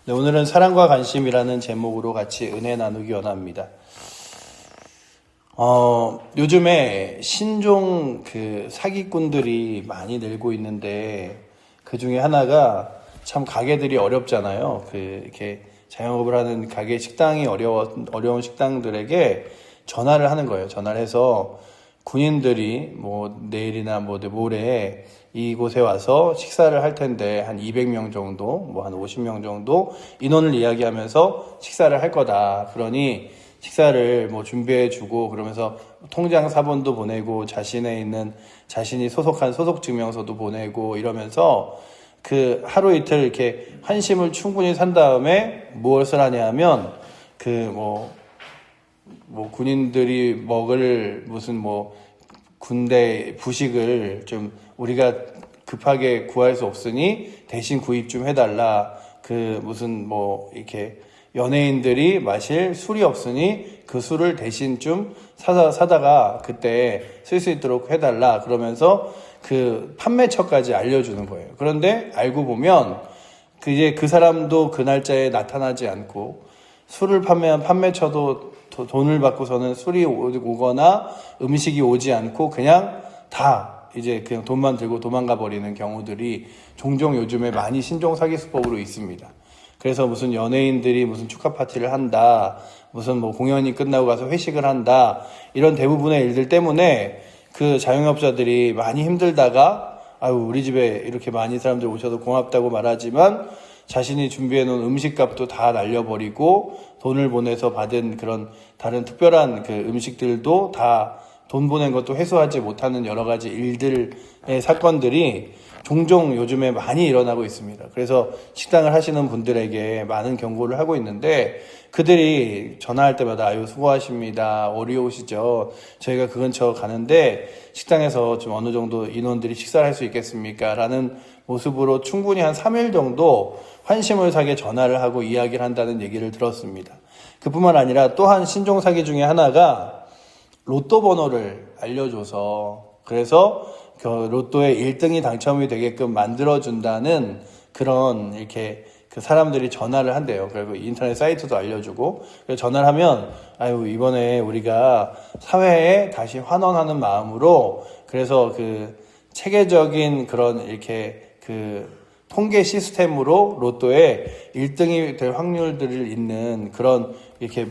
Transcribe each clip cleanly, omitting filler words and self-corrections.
네, 오늘은 사랑과 관심이라는 제목으로 같이 은혜 나누기 원합니다. 요즘에 신종 사기꾼들이 많이 늘고 있는데 그 중에 하나가 참 가게들이 어렵잖아요. 이렇게 자영업을 하는 가게 식당이 어려운 식당들에게 전화를 하는 거예요. 전화를 해서 군인들이 내일이나 모레 이곳에 와서 식사를 할 텐데 한 200명 정도, 한 50명 정도 인원을 이야기하면서 식사를 할 거다. 그러니 식사를 준비해주고 그러면서 통장 사본도 보내고 자신이 소속한 소속 증명서도 보내고 이러면서 하루 이틀 이렇게 환심을 충분히 산 다음에 무엇을 하냐면 군인들이 먹을 군대 부식을 좀 우리가 급하게 구할 수 없으니 대신 구입 좀 해달라. 이렇게 연예인들이 마실 술이 없으니 그 술을 대신 좀 사다가 그때 쓸 수 있도록 해달라. 그러면서 판매처까지 알려주는 거예요. 그런데 알고 보면 그 사람도 그 날짜에 나타나지 않고 술을 판매한 판매처도 돈을 받고서는 술이 오거나 음식이 오지 않고 그냥 그냥 돈만 들고 도망가 버리는 경우들이 종종 요즘에 많이 신종 사기 수법으로 있습니다. 그래서 무슨 연예인들이 무슨 축하 파티를 한다, 무슨 공연이 끝나고 가서 회식을 한다, 이런 대부분의 일들 때문에 자영업자들이 많이 힘들다가 우리 집에 이렇게 많이 사람들 오셔서 고맙다고 말하지만 자신이 준비해 놓은 음식값도 다 날려버리고 돈을 보내서 받은 그런 다른 특별한 음식들도 다 돈 보낸 것도 회수하지 못하는 여러 가지 일들의 사건들이 종종 요즘에 많이 일어나고 있습니다. 그래서 식당을 하시는 분들에게 많은 경고를 하고 있는데 그들이 전화할 때마다 수고하십니다. 어려우시죠? 저희가 그 근처 가는데 식당에서 좀 어느 정도 인원들이 식사를 할 수 있겠습니까? 라는 모습으로 충분히 한 3일 정도 환심을 사게 전화를 하고 이야기를 한다는 얘기를 들었습니다. 그뿐만 아니라 또한 신종 사기 중에 하나가 로또 번호를 알려줘서 그래서 로또에 1등이 당첨이 되게끔 만들어준다는 그런 사람들이 전화를 한대요. 그리고 인터넷 사이트도 알려주고 전화를 하면 이번에 우리가 사회에 다시 환원하는 마음으로 그래서 체계적인 그런 통계 시스템으로 로또에 1등이 될 확률들을 있는 그런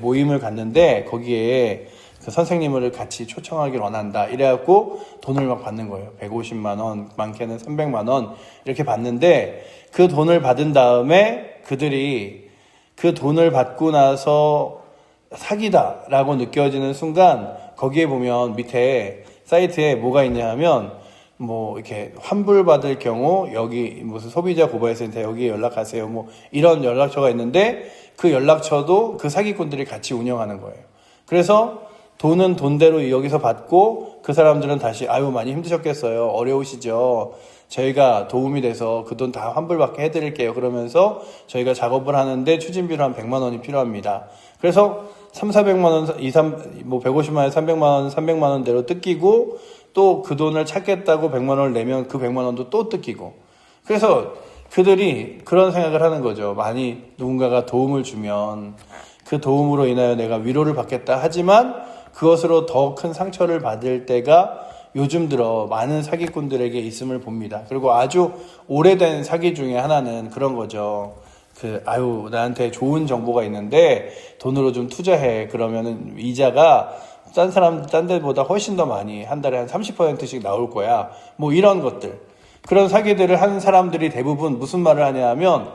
모임을 갔는데 거기에 선생님을 같이 초청하길 원한다. 이래갖고 돈을 막 받는 거예요. 150만 원, 많게는 300만 원 이렇게 받는데 그 돈을 받은 다음에 그들이 그 돈을 받고 나서 사기다라고 느껴지는 순간 거기에 보면 밑에 사이트에 뭐가 있냐 하면 이렇게 환불받을 경우 여기 무슨 소비자 고발센터 여기에 연락하세요. 이런 연락처가 있는데 그 연락처도 그 사기꾼들이 같이 운영하는 거예요. 그래서 돈은 돈대로 여기서 받고 그 사람들은 다시 많이 힘드셨겠어요. 어려우시죠. 저희가 도움이 돼서 그 돈 다 환불받게 해드릴게요. 그러면서 저희가 작업을 하는데 추진비로 한 100만 원이 필요합니다. 그래서 400만 원, 150만 원, 300만 원, 300만 원대로 뜯기고 또 그 돈을 찾겠다고 100만 원을 내면 그 100만 원도 또 뜯기고. 그래서 그들이 그런 생각을 하는 거죠. 많이 누군가가 도움을 주면 그 도움으로 인하여 내가 위로를 받겠다 하지만 그것으로 더 큰 상처를 받을 때가 요즘 들어 많은 사기꾼들에게 있음을 봅니다. 그리고 아주 오래된 사기 중에 하나는 그런 거죠. 나한테 좋은 정보가 있는데 돈으로 좀 투자해. 그러면은 이자가 딴 데보다 훨씬 더 많이 한 달에 한 30%씩 나올 거야. 이런 것들. 그런 사기들을 하는 사람들이 대부분 무슨 말을 하냐 하면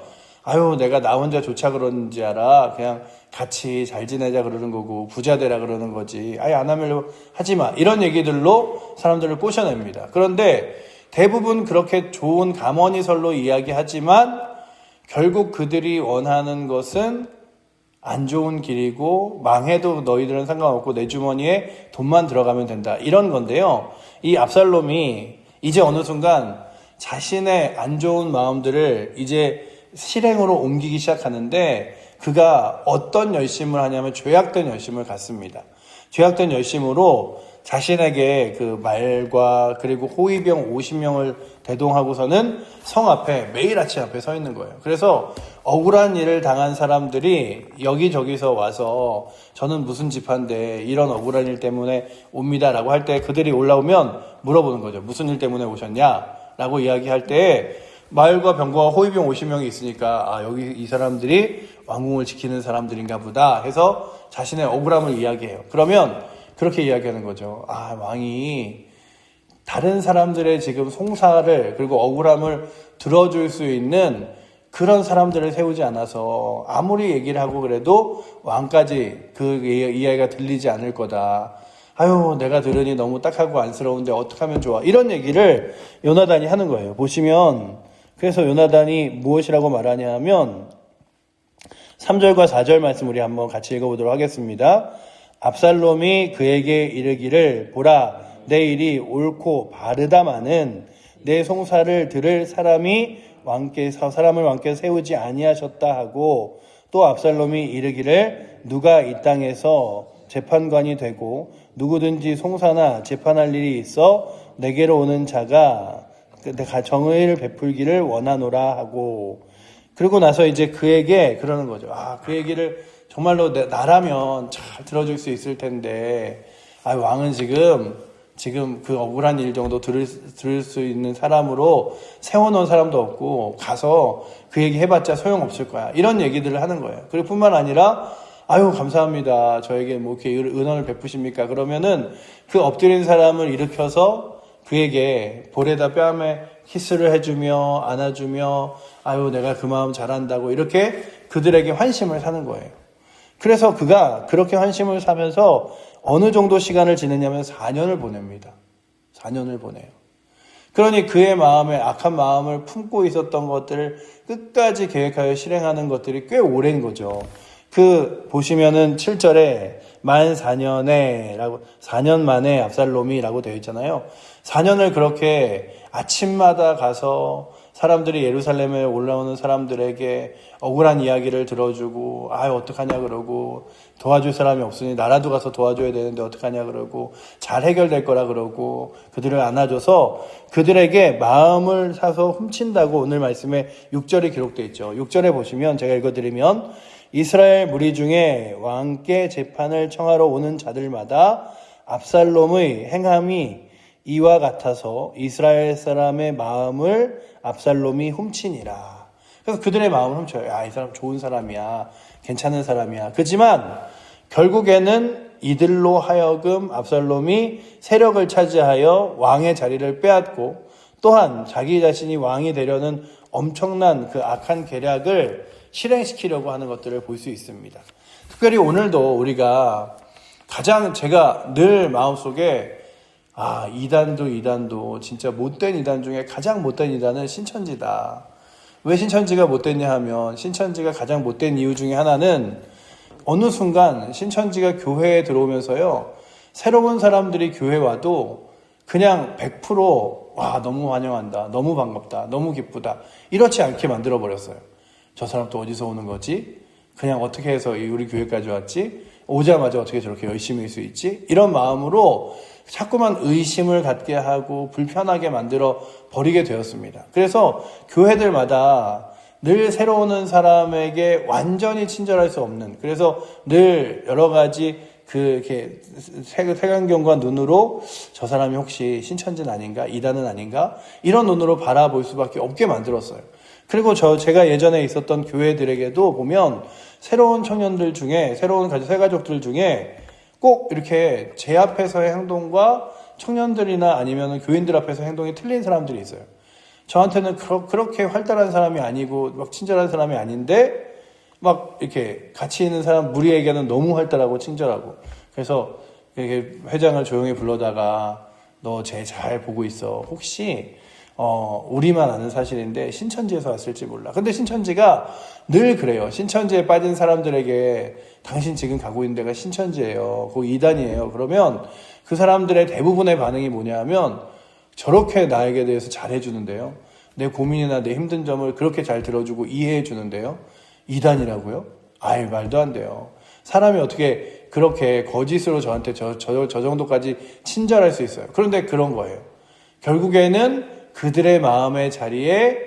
내가 나 혼자 좋자 그러는지 알아. 그냥 같이 잘 지내자 그러는 거고 부자 되라 그러는 거지. 안 하면 하지 마. 이런 얘기들로 사람들을 꼬셔냅니다. 그런데 대부분 그렇게 좋은 감언이설로 이야기하지만 결국 그들이 원하는 것은 안 좋은 길이고 망해도 너희들은 상관없고 내 주머니에 돈만 들어가면 된다. 이런 건데요. 이 압살롬이 이제 어느 순간 자신의 안 좋은 마음들을 이제 실행으로 옮기기 시작하는데 그가 어떤 열심을 하냐면 죄악된 열심을 갖습니다. 죄악된 열심으로 자신에게 그 말과 그리고 호위병 50명을 대동하고서는 성 앞에 매일 아침 앞에 서 있는 거예요. 그래서 억울한 일을 당한 사람들이 여기저기서 와서 저는 무슨 지파인데 이런 억울한 일 때문에 옵니다라고 할 때 그들이 올라오면 물어보는 거죠. 무슨 일 때문에 오셨냐라고 이야기할 때 말과 병거와 호위병 50명이 있으니까 여기 이 사람들이 왕궁을 지키는 사람들인가 보다 해서 자신의 억울함을 이야기해요. 그러면 그렇게 이야기하는 거죠. 왕이 다른 사람들의 지금 송사를 그리고 억울함을 들어줄 수 있는 그런 사람들을 세우지 않아서 아무리 얘기를 하고 그래도 왕까지 그 이야기가 들리지 않을 거다. 내가 들으니 너무 딱하고 안쓰러운데 어떡하면 좋아. 이런 얘기를 요나단이 하는 거예요. 보시면 그래서 요나단이 무엇이라고 말하냐 하면 3절과 4절 말씀 우리 한번 같이 읽어보도록 하겠습니다. 압살롬이 그에게 이르기를 보라 내 일이 옳고 바르다마는 내 송사를 들을 사람을 왕께 세우지 아니하셨다 하고 또 압살롬이 이르기를 누가 이 땅에서 재판관이 되고 누구든지 송사나 재판할 일이 있어 내게로 오는 자가 정의를 베풀기를 원하노라 하고 그리고 나서 이제 그에게 그러는 거죠. 그 얘기를 정말로 나라면 잘 들어줄 수 있을 텐데 왕은 지금 그 억울한 일 정도 들을 수 있는 사람으로 세워놓은 사람도 없고 가서 그 얘기 해봤자 소용없을 거야. 이런 얘기들을 하는 거예요. 그리고 뿐만 아니라 감사합니다. 저에게 뭐 이렇게 은원을 베푸십니까? 그러면은 그 엎드린 사람을 일으켜서 그에게 볼에다 뺨에 키스를 해주며 안아주며 내가 그 마음 잘한다고 이렇게 그들에게 환심을 사는 거예요. 그래서 그가 그렇게 환심을 사면서 어느 정도 시간을 지내냐면 4년을 보냅니다. 4년을 보내요. 그러니 그의 마음에 악한 마음을 품고 있었던 것들을 끝까지 계획하여 실행하는 것들이 꽤 오랜 거죠. 보시면은 7절에 만 4년 만에 압살롬이라고 되어 있잖아요. 4년을 그렇게 아침마다 가서 사람들이 예루살렘에 올라오는 사람들에게 억울한 이야기를 들어주고 어떡하냐 그러고 도와줄 사람이 없으니 나라도 가서 도와줘야 되는데 어떡하냐 그러고 잘 해결될 거라 그러고 그들을 안아줘서 그들에게 마음을 사서 훔친다고 오늘 말씀에 6절에 기록되어 있죠. 6절에 보시면 제가 읽어드리면 이스라엘 무리 중에 왕께 재판을 청하러 오는 자들마다 압살롬의 행함이 이와 같아서 이스라엘 사람의 마음을 압살롬이 훔치니라. 그래서 그들의 마음을 훔쳐요. 이 사람 좋은 사람이야. 괜찮은 사람이야. 그렇지만 결국에는 이들로 하여금 압살롬이 세력을 차지하여 왕의 자리를 빼앗고 또한 자기 자신이 왕이 되려는 엄청난 그 악한 계략을 실행시키려고 하는 것들을 볼 수 있습니다. 특별히 오늘도 우리가 제가 늘 마음속에 이단도 진짜 못된 이단 중에 가장 못된 이단은 신천지다. 왜 신천지가 못됐냐 하면 신천지가 가장 못된 이유 중에 하나는 어느 순간 신천지가 교회에 들어오면서요. 새로운 사람들이 교회 와도 그냥 100% 너무 환영한다. 너무 반갑다. 너무 기쁘다. 이렇지 않게 만들어버렸어요. 저 사람 또 어디서 오는 거지? 그냥 어떻게 해서 우리 교회까지 왔지? 오자마자 어떻게 저렇게 열심히 할 수 있지? 이런 마음으로 자꾸만 의심을 갖게 하고 불편하게 만들어 버리게 되었습니다. 그래서 교회들마다 늘 새로 오는 사람에게 완전히 친절할 수 없는, 그래서 늘 여러 가지 이렇게 색안경과 눈으로 저 사람이 혹시 신천지는 아닌가? 이단은 아닌가? 이런 눈으로 바라볼 수밖에 없게 만들었어요. 그리고 제가 예전에 있었던 교회들에게도 보면 새로운 청년들 중에, 새로운 새가족들 중에 꼭 이렇게 제 앞에서의 행동과 청년들이나 아니면 교인들 앞에서 행동이 틀린 사람들이 있어요. 저한테는 그렇게 활달한 사람이 아니고 막 친절한 사람이 아닌데 막 이렇게 같이 있는 사람 무리에게는 너무 활달하고 친절하고, 그래서 이렇게 회장을 조용히 불러다가 너 쟤 잘 보고 있어. 혹시 우리만 아는 사실인데 신천지에서 왔을지 몰라. 근데 신천지가 늘 그래요. 신천지에 빠진 사람들에게 당신 지금 가고 있는 데가 신천지예요. 그거 이단이에요. 그러면 그 사람들의 대부분의 반응이 뭐냐 하면 저렇게 나에게 대해서 잘해주는데요. 내 고민이나 내 힘든 점을 그렇게 잘 들어주고 이해해주는데요. 이단이라고요? 말도 안 돼요. 사람이 어떻게 그렇게 거짓으로 저한테 저 정도까지 친절할 수 있어요. 그런데 그런 거예요. 결국에는 그들의 마음의 자리에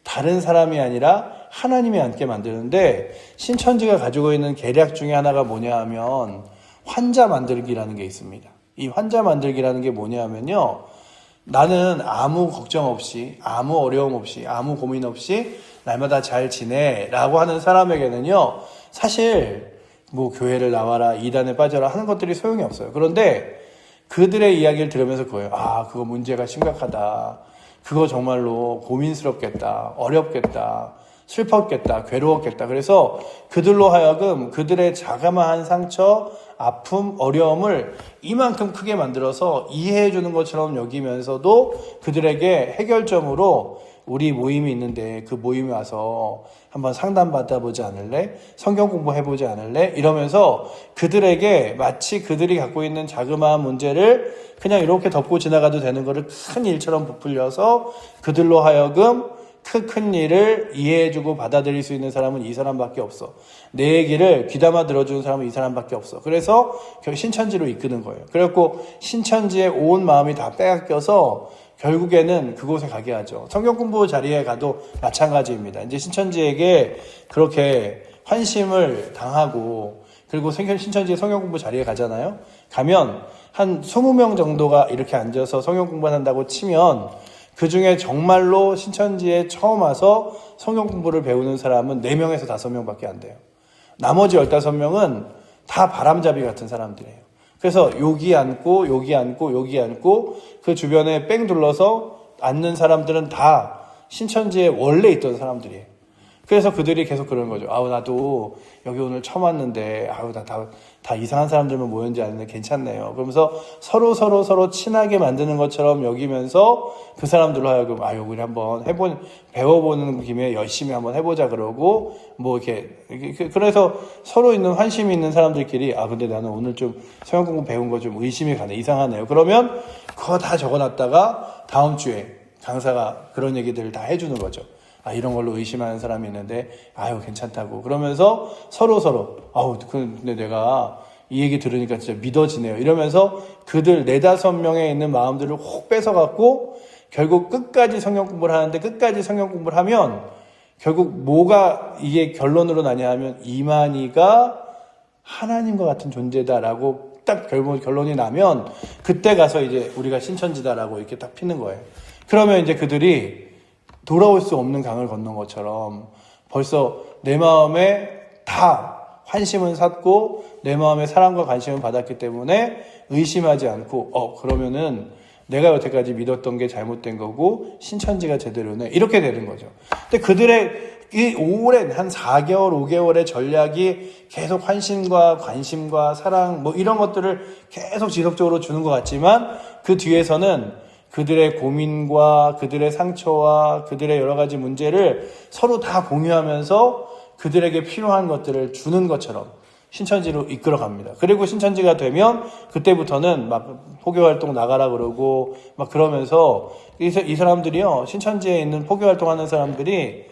다른 사람이 아니라 하나님이 앉게 만드는데, 신천지가 가지고 있는 계략 중에 하나가 뭐냐 하면 환자 만들기라는 게 있습니다. 이 환자 만들기라는 게 뭐냐 하면요, 나는 아무 걱정 없이, 아무 어려움 없이, 아무 고민 없이 날마다 잘 지내 라고 하는 사람에게는요, 사실 뭐 교회를 나와라, 이단에 빠져라 하는 것들이 소용이 없어요. 그런데 그들의 이야기를 들으면서 그거예요. 아, 그거 문제가 심각하다, 그거 정말로 고민스럽겠다, 어렵겠다, 슬펐겠다, 괴로웠겠다. 그래서 그들로 하여금 그들의 자그마한 상처, 아픔, 어려움을 이만큼 크게 만들어서 이해해 주는 것처럼 여기면서도 그들에게 해결점으로 우리 모임이 있는데 그 모임에 와서 한번 상담 받아보지 않을래? 성경 공부해보지 않을래? 이러면서 그들에게 마치 그들이 갖고 있는 자그마한 문제를 그냥 이렇게 덮고 지나가도 되는 거를 큰 일처럼 부풀려서 그들로 하여금 큰 일을 이해해주고 받아들일 수 있는 사람은 이 사람밖에 없어. 내 얘기를 귀담아 들어주는 사람은 이 사람밖에 없어. 그래서 결국 신천지로 이끄는 거예요. 그래갖고 신천지에 온 마음이 다 빼앗겨서 결국에는 그곳에 가게 하죠. 성경 공부 자리에 가도 마찬가지입니다. 이제 신천지에게 그렇게 환심을 당하고, 그리고 신천지 성경 공부 자리에 가잖아요. 가면 한 20명 정도가 이렇게 앉아서 성경 공부를 한다고 치면, 그 중에 정말로 신천지에 처음 와서 성경 공부를 배우는 사람은 4명에서 5명밖에 안 돼요. 나머지 15명은 다 바람잡이 같은 사람들이에요. 그래서 여기 앉고 여기 앉고 여기 앉고 그 주변에 뺑 둘러서 앉는 사람들은 다 신천지에 원래 있던 사람들이에요. 그래서 그들이 계속 그러는 거죠. 아우, 나도 여기 오늘 처음 왔는데, 아우, 다 이상한 사람들만 모였는지 아는데 괜찮네요. 그러면서 서로 친하게 만드는 것처럼 여기면서 그 사람들로 하여금, 아유, 우리 한번 배워보는 김에 열심히 한번 해보자 그러고, 뭐 이렇게, 그래서 서로 있는 환심이 있는 사람들끼리, 아, 근데 나는 오늘 좀 성경 공부 배운 거 좀 의심이 가네. 이상하네요. 그러면 그거 다 적어놨다가 다음 주에 강사가 그런 얘기들을 다 해주는 거죠. 아, 이런 걸로 의심하는 사람이 있는데, 아유, 괜찮다고. 그러면서 서로, 아우, 근데 내가 이 얘기 들으니까 진짜 믿어지네요. 이러면서 그들 4-5명에 있는 마음들을 혹 뺏어갖고, 결국 끝까지 성경 공부를 하는데, 끝까지 성경 공부를 하면, 결국 뭐가 이게 결론으로 나냐 하면, 이만희가 하나님과 같은 존재다라고 딱 결론이 나면, 그때 가서 이제 우리가 신천지다라고 이렇게 딱 피는 거예요. 그러면 이제 그들이 돌아올 수 없는 강을 건넌 것처럼 벌써 내 마음에 다 환심은 샀고 내 마음에 사랑과 관심을 받았기 때문에 의심하지 않고, 그러면은 내가 여태까지 믿었던 게 잘못된 거고 신천지가 제대로네, 이렇게 되는 거죠. 근데 그들의 이 오랜 한 4개월, 5개월의 전략이 계속 환심과 관심과 사랑 뭐 이런 것들을 계속 지속적으로 주는 것 같지만, 그 뒤에서는 그들의 고민과 그들의 상처와 그들의 여러 가지 문제를 서로 다 공유하면서 그들에게 필요한 것들을 주는 것처럼 신천지로 이끌어 갑니다. 그리고 신천지가 되면 그때부터는 막 포교 활동 나가라 그러고 막 그러면서 이 사람들이요, 신천지에 있는 포교 활동하는 사람들이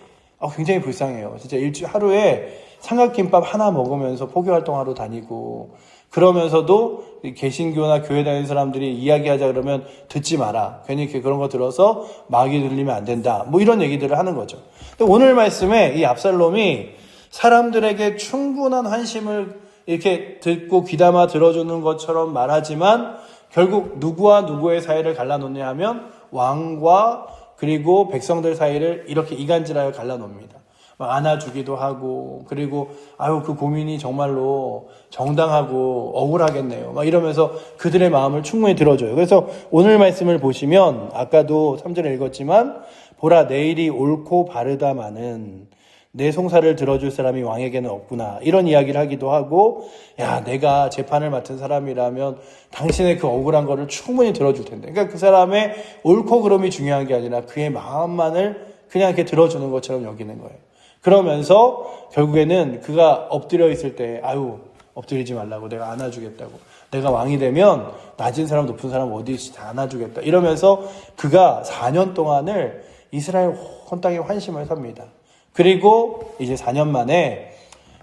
굉장히 불쌍해요. 진짜 하루에 삼각김밥 하나 먹으면서 포교 활동하러 다니고, 그러면서도 개신교나 교회 다니는 사람들이 이야기하자 그러면 듣지 마라. 괜히 그런 거 들어서 마귀 들리면 안 된다. 뭐 이런 얘기들을 하는 거죠. 근데 오늘 말씀에 이 압살롬이 사람들에게 충분한 환심을 이렇게 듣고 귀담아 들어주는 것처럼 말하지만, 결국 누구와 누구의 사이를 갈라놓냐 하면 왕과 그리고 백성들 사이를 이렇게 이간질하여 갈라놓습니다. 막 안아주기도 하고, 그리고 아유, 그 고민이 정말로 정당하고 억울하겠네요, 막 이러면서 그들의 마음을 충분히 들어줘요. 그래서 오늘 말씀을 보시면 아까도 3절에 읽었지만, 보라, 내일이 옳고 바르다마는 내 송사를 들어줄 사람이 왕에게는 없구나, 이런 이야기를 하기도 하고, 야, 내가 재판을 맡은 사람이라면 당신의 그 억울한 거를 충분히 들어줄 텐데. 그러니까 그 사람의 옳고 그름이 중요한 게 아니라 그의 마음만을 그냥 이렇게 들어주는 것처럼 여기는 거예요. 그러면서 결국에는 그가 엎드려 있을 때, 아유, 엎드리지 말라고, 내가 안아주겠다고, 내가 왕이 되면 낮은 사람 높은 사람 어디 있지 다 안아주겠다, 이러면서 그가 4년 동안을 이스라엘 온 땅에 환심을 삽니다. 그리고 이제 4년 만에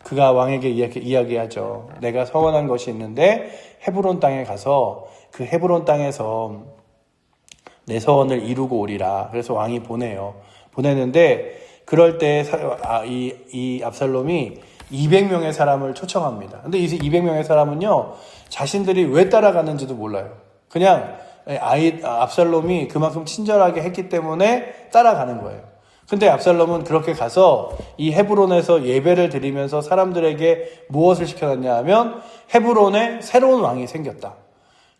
그가 왕에게 이야기하죠. 내가 서원한 것이 있는데 헤브론 땅에 가서 그 헤브론 땅에서 내 서원을 이루고 오리라. 그래서 왕이 보내는데 그럴 때 이 압살롬이 200명의 사람을 초청합니다. 근데 이 200명의 사람은요, 자신들이 왜 따라가는지도 몰라요. 그냥 압살롬이 그만큼 친절하게 했기 때문에 따라가는 거예요. 근데 압살롬은 그렇게 가서 이 헤브론에서 예배를 드리면서 사람들에게 무엇을 시켜놨냐 하면 헤브론에 새로운 왕이 생겼다.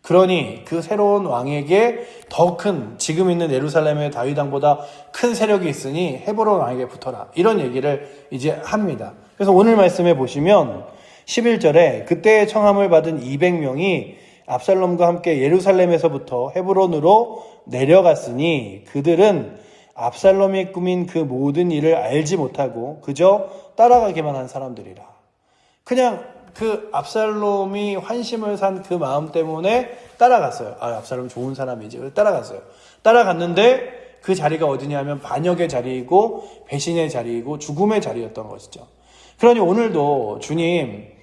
그러니 그 새로운 왕에게 더 큰, 지금 있는 예루살렘의 다윗왕보다 큰 세력이 있으니 헤브론 왕에게 붙어라. 이런 얘기를 이제 합니다. 그래서 오늘 말씀에 보시면 11절에 그때의 청함을 받은 200명이 압살롬과 함께 예루살렘에서부터 헤브론으로 내려갔으니 그들은 압살롬이 꾸민 그 모든 일을 알지 못하고 그저 따라가기만 한 사람들이라. 그냥 그 압살롬이 환심을 산 그 마음 때문에 따라갔어요. 압살롬 좋은 사람이지. 그래서 따라갔어요. 따라갔는데 그 자리가 어디냐면 반역의 자리이고 배신의 자리이고 죽음의 자리였던 것이죠. 그러니 오늘도 주님,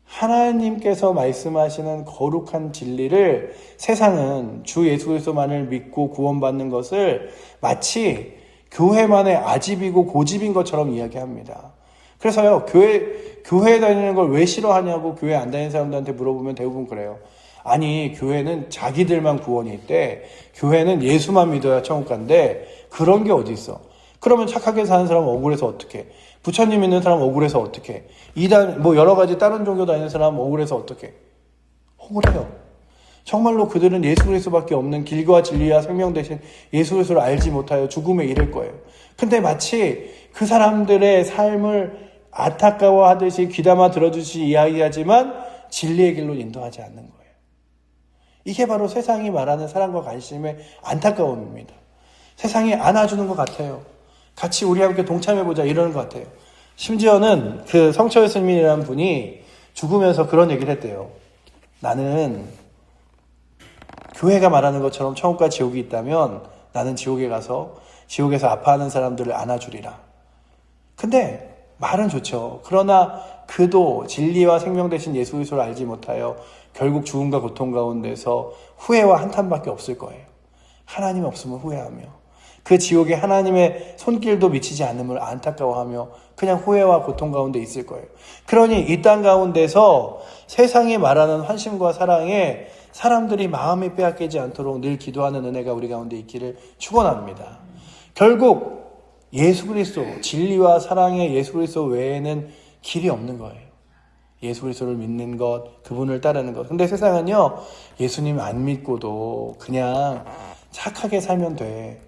하나님께서 말씀하시는 거룩한 진리를 세상은 주 예수 그리스도만을 믿고 구원받는 것을 마치 교회만의 아집이고 고집인 것처럼 이야기합니다. 그래서요, 교회에 다니는 걸 왜 싫어하냐고 교회 안 다니는 사람들한테 물어보면 대부분 그래요. 아니, 교회는 자기들만 구원이 있대. 교회는 예수만 믿어야 천국 간대. 그런 게 어디 있어? 그러면 착하게 사는 사람은 억울해서 어떡해? 부처님 믿는 사람은 억울해서 어떡해? 여러 가지 다른 종교 다니는 사람은 억울해서 어떡해? 억울해요. 정말로 그들은 예수 그리스도밖에 없는 길과 진리와 생명 대신 예수 그리스도를 알지 못하여 죽음에 이를 거예요. 근데 마치 그 사람들의 삶을 안타까워하듯이 귀담아 들어주시 이야기하지만 진리의 길로 인도하지 않는 거예요. 이게 바로 세상이 말하는 사랑과 관심의 안타까움입니다. 세상이 안아주는 것 같아요. 같이 우리 함께 동참해보자 이러는 것 같아요. 심지어는 그 성철 스님이라는 분이 죽으면서 그런 얘기를 했대요. 나는 교회가 말하는 것처럼 천국과 지옥이 있다면 나는 지옥에 가서 지옥에서 아파하는 사람들을 안아주리라. 근데 말은 좋죠. 그러나 그도 진리와 생명 되신 예수 그리스도를 알지 못하여 결국 죽음과 고통 가운데서 후회와 한탄밖에 없을 거예요. 하나님 없으면 후회하며 그 지옥에 하나님의 손길도 미치지 않음을 안타까워하며 그냥 후회와 고통 가운데 있을 거예요. 그러니 이 땅 가운데서 세상이 말하는 환심과 사랑에 사람들이 마음이 빼앗기지 않도록 늘 기도하는 은혜가 우리 가운데 있기를 축원합니다. 결국 예수 그리스도, 진리와 사랑의 예수 그리스도 외에는 길이 없는 거예요. 예수 그리스도를 믿는 것, 그분을 따르는 것. 근데 세상은요, 예수님 안 믿고도 그냥 착하게 살면 돼.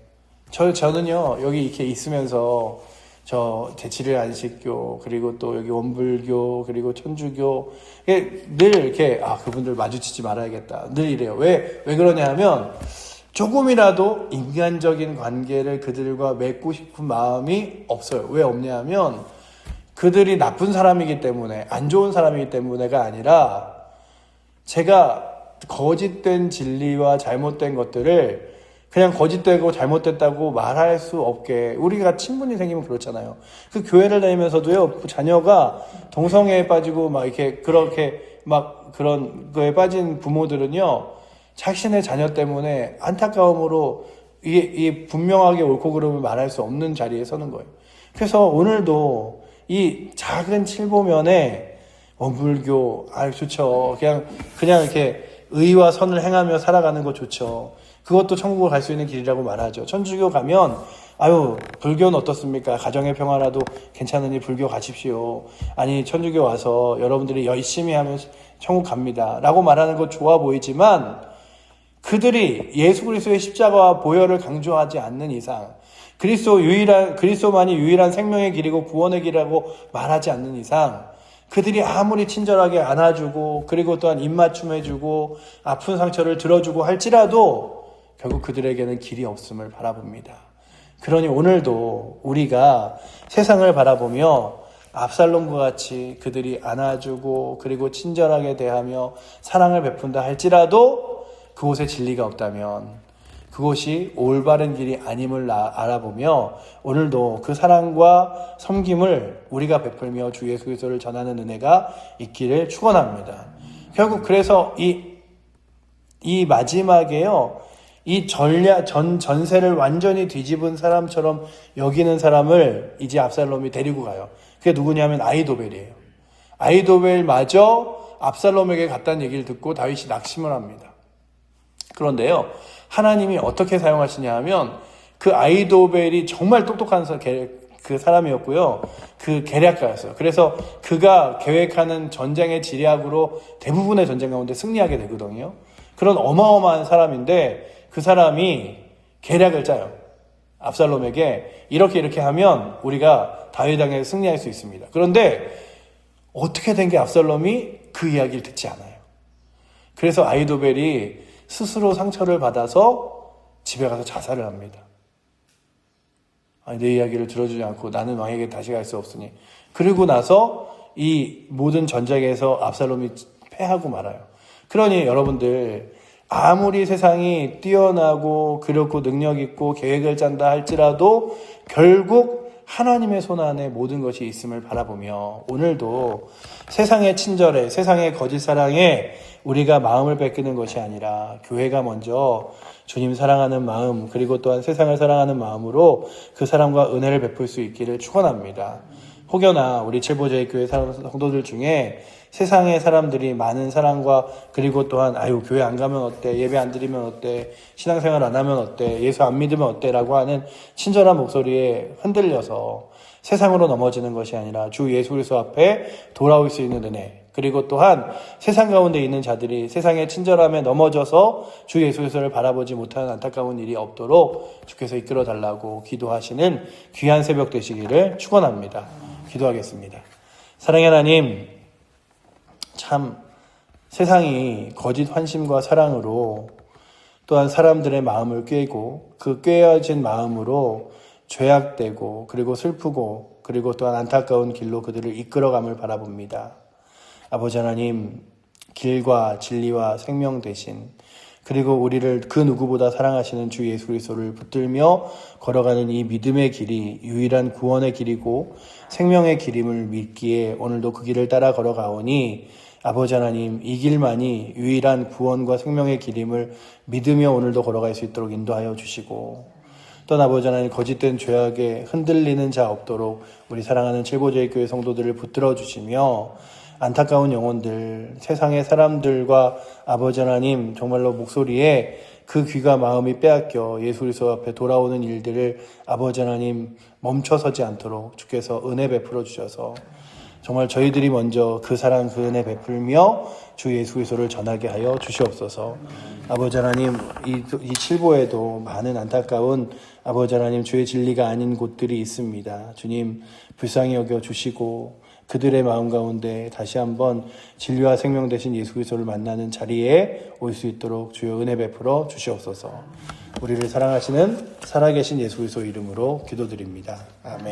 저는요, 여기 이렇게 있으면서 제7일 안식교, 그리고 또 여기 원불교, 그리고 천주교, 늘 이렇게, 그분들 마주치지 말아야겠다. 늘 이래요. 왜 그러냐 하면, 조금이라도 인간적인 관계를 그들과 맺고 싶은 마음이 없어요. 왜 없냐 하면, 그들이 나쁜 사람이기 때문에, 안 좋은 사람이기 때문에가 아니라, 제가 거짓된 진리와 잘못된 것들을 그냥 거짓되고 잘못됐다고 말할 수 없게, 우리가 친분이 생기면 그렇잖아요. 그 교회를 다니면서도요, 자녀가 동성애에 빠지고 그렇게 그런 거에 빠진 부모들은요, 자신의 자녀 때문에 안타까움으로 이게 분명하게 옳고 그름을 말할 수 없는 자리에 서는 거예요. 그래서 오늘도 이 작은 칠보면에 원불교, 좋죠. 그냥 이렇게 의와 선을 행하며 살아가는 거 좋죠. 그것도 천국을 갈 수 있는 길이라고 말하죠. 천주교 가면 불교는 어떻습니까? 가정의 평화라도 괜찮으니 불교 가십시오. 아니, 천주교 와서 여러분들이 열심히 하면 천국 갑니다 라고 말하는 거 좋아 보이지만 그들이 예수 그리스도의 십자가와 보혈을 강조하지 않는 이상, 그리스도만이 유일한 생명의 길이고 구원의 길이라고 말하지 않는 이상, 그들이 아무리 친절하게 안아주고 그리고 또한 입맞춤해주고 아픈 상처를 들어주고 할지라도 결국 그들에게는 길이 없음을 바라봅니다. 그러니 오늘도 우리가 세상을 바라보며 압살롬과 같이 그들이 안아주고 그리고 친절하게 대하며 사랑을 베푼다 할지라도 그곳에 진리가 없다면, 그것이 올바른 길이 아님을 알아보며 오늘도 그 사랑과 섬김을 우리가 베풀며 주 예수 그리스도를 전하는 은혜가 있기를 축원합니다. 결국 그래서 이 마지막에요, 이 전세를 완전히 뒤집은 사람처럼 여기는 사람을 이제 압살롬이 데리고 가요. 그게 누구냐면 아히도벨이에요. 아히도벨마저 압살롬에게 갔다는 얘기를 듣고 다윗이 낙심을 합니다. 그런데요, 하나님이 어떻게 사용하시냐 하면 그 아히도벨이 정말 똑똑한 그 사람이었고요. 그 계략가였어요. 그래서 그가 계획하는 전쟁의 지략으로 대부분의 전쟁 가운데 승리하게 되거든요. 그런 어마어마한 사람인데 그 사람이 계략을 짜요. 압살롬에게 이렇게 하면 우리가 다윗 왕에게 승리할 수 있습니다. 그런데 어떻게 된 게 압살롬이 그 이야기를 듣지 않아요. 그래서 아히도벨이 스스로 상처를 받아서 집에 가서 자살을 합니다. 내 이야기를 들어주지 않고 나는 왕에게 다시 갈 수 없으니. 그리고 나서 이 모든 전쟁에서 압살롬이 패하고 말아요. 그러니 여러분들, 아무리 세상이 뛰어나고 그렇고 능력 있고 계획을 짠다 할지라도 결국 하나님의 손 안에 모든 것이 있음을 바라보며 오늘도 세상의 친절에, 세상의 거짓 사랑에 우리가 마음을 뺏기는 것이 아니라 교회가 먼저 주님 사랑하는 마음, 그리고 또한 세상을 사랑하는 마음으로 그 사람과 은혜를 베풀 수 있기를 축원합니다. 혹여나 우리 칠보제의 교회 성도들 중에 세상의 사람들이 많은 사랑과, 그리고 또한 교회 안 가면 어때, 예배 안 드리면 어때, 신앙생활 안 하면 어때, 예수 안 믿으면 어때 라고 하는 친절한 목소리에 흔들려서 세상으로 넘어지는 것이 아니라 주 예수 그리스도 앞에 돌아올 수 있는 은혜, 그리고 또한 세상 가운데 있는 자들이 세상의 친절함에 넘어져서 주 예수 그리스도를 바라보지 못하는 안타까운 일이 없도록 주께서 이끌어 달라고 기도하시는 귀한 새벽 되시기를 축원합니다. 기도하겠습니다. 사랑의 하나님, 참 세상이 거짓 환심과 사랑으로 또한 사람들의 마음을 꿰고 그 꿰어진 마음으로 죄악되고 그리고 슬프고 그리고 또한 안타까운 길로 그들을 이끌어감을 바라봅니다. 아버지 하나님, 길과 진리와 생명 되신, 그리고 우리를 그 누구보다 사랑하시는 주 예수 그리스도를 붙들며 걸어가는 이 믿음의 길이 유일한 구원의 길이고 생명의 길임을 믿기에 오늘도 그 길을 따라 걸어가오니 아버지 하나님, 이 길만이 유일한 구원과 생명의 길임을 믿으며 오늘도 걸어갈 수 있도록 인도하여 주시고, 또한 아버지 하나님, 거짓된 죄악에 흔들리는 자 없도록 우리 사랑하는 칠보제의 교회 성도들을 붙들어 주시며 안타까운 영혼들, 세상의 사람들과 아버지 하나님 정말로 목소리에 그 귀가 마음이 빼앗겨 예수 그리스도 앞에 돌아오는 일들을 아버지 하나님 멈춰서지 않도록 주께서 은혜 베풀어 주셔서 정말 저희들이 먼저 그 사랑 그 은혜 베풀며 주 예수 그리스도를 전하게 하여 주시옵소서. 아버지 하나님, 이 칠보에도 많은 안타까운 아버지 하나님 주의 진리가 아닌 곳들이 있습니다. 주님 불쌍히 여겨 주시고 그들의 마음 가운데 다시 한번 진리와 생명 되신 예수 그리스도를 만나는 자리에 올 수 있도록 주여 은혜 베풀어 주시옵소서. 우리를 사랑하시는 살아계신 예수 그리스도 이름으로 기도드립니다. 아멘.